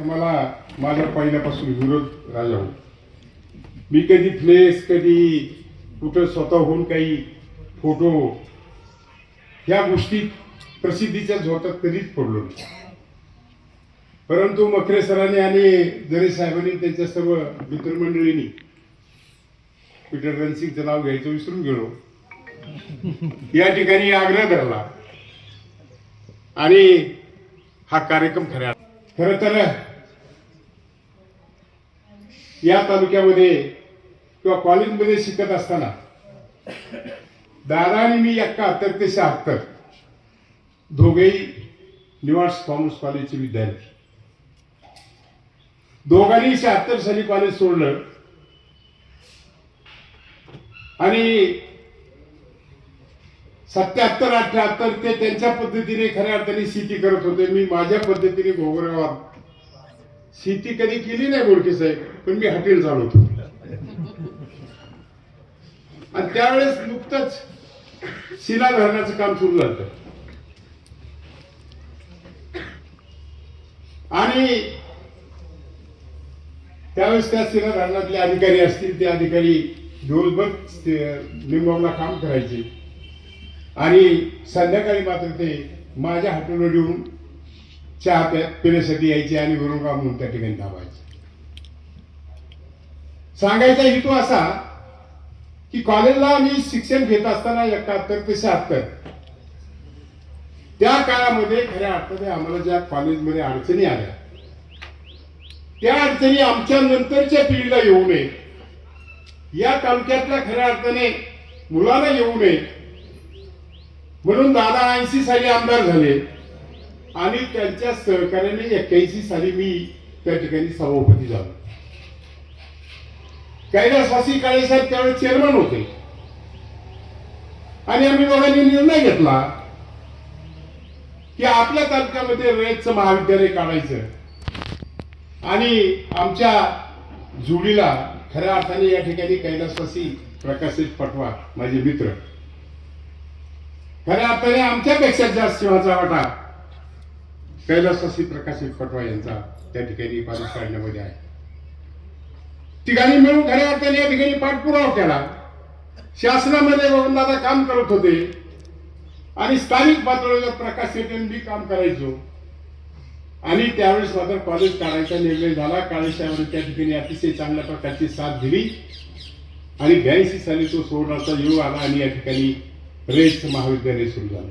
मला माझा पहिल्यापासून विरोध राजा हो. मी कधी फ्लेक्स कधी कुठं स्वतःहून काही फोटो ह्या गोष्टी प्रसिद्धीच्या झोतात कधीच पडलो नाही. परंतु मखरे सरांनी आणि जरे साहेबांनी त्यांच्या सर्व मित्रमंडळींनी पीटर रणसिंगचं नाव घ्यायचं विसरून गेलो. या ठिकाणी आग्रह धरला आणि हा कार्यक्रम खरं तर या तालुक्यामध्ये किंवा कॉलेजमध्ये शिकत असताना दादा आणि मी 71 ते 76 दोघेही निवास कॉमर्स कॉलेजचे विद्यार्थी. दोघांनी 76 साली कॉलेज सोडलं आणि 77 78 ते त्यांच्या पद्धतीने खऱ्या अर्थाने शेती करत होते. मी माझ्या पद्धतीने गोगरेगावात शेती कधी केली नाही बोडके साहेब, पण मी हॉटेल चालवतो. आणि त्यावेळेस नुकतंच शिला धरणाचं काम सुरू झालं आणि त्यावेळेस त्या शिला धरणातले अधिकारी असतील, ते अधिकारी दिवसभर लिंबावला काम करायचे आणि संध्याकाळी मात्र ते माझ्या हॉटेलवर येऊन चहा पिण्यासाठी यायचे आणि गुरुगाव म्हणून त्या ठिकाणी थांबायचे. सांगायचा हेतू असा की कॉलेजला मी शिक्षण घेत असताना 71 ते 76 त्या काळामध्ये खऱ्या अर्थाने आम्हाला ज्या कॉलेजमध्ये अडचणी आल्या त्या अडचणी आमच्या नंतरच्या पिढीला येऊ नये, या तालुक्यातल्या खऱ्या अर्थाने मुलांना येऊ नये म्हणून दादा 80 साली आमदार झाले आणि त्यांच्या सहकार्याने 81 साली मी त्या ठिकाणी सभापती झालो. कैलासवासी काळेसाहेब त्यावेळेस चेअरमन होते आणि आम्ही दोघांनी निर्णय घेतला की आपल्या तालुक्यामध्ये रयतचं महाविद्यालय काढायचं आणि आमच्या जोडीला खऱ्या अर्थाने या ठिकाणी कैलासवासी प्रकाशित पटवा माझे मित्र, खऱ्या अर्थाने आमच्यापेक्षा जास्त सिंहाचा वाटा कैलासवासी प्रकाशित पटवा यांचा त्या ठिकाणी कॉलेज काढण्यामध्ये आहे. ठिकाणी मिळून खऱ्या अर्थाने या ठिकाणी पाठपुरावा केला. शासनामध्ये दादा काम करत होते आणि स्थानिक पातळीवर प्रकाश शेट्टी मी काम करायचो आणि त्यावेळेस मात्र कॉलेज काढायचा निर्णय झाला. काळेसाहेबांनी त्या ठिकाणी अतिशय चांगल्या प्रकारची साथ दिली आणि 82 साली तो सोडण्याचा योग आला आणि या ठिकाणी रयत महाविद्यालय सुरू झालं.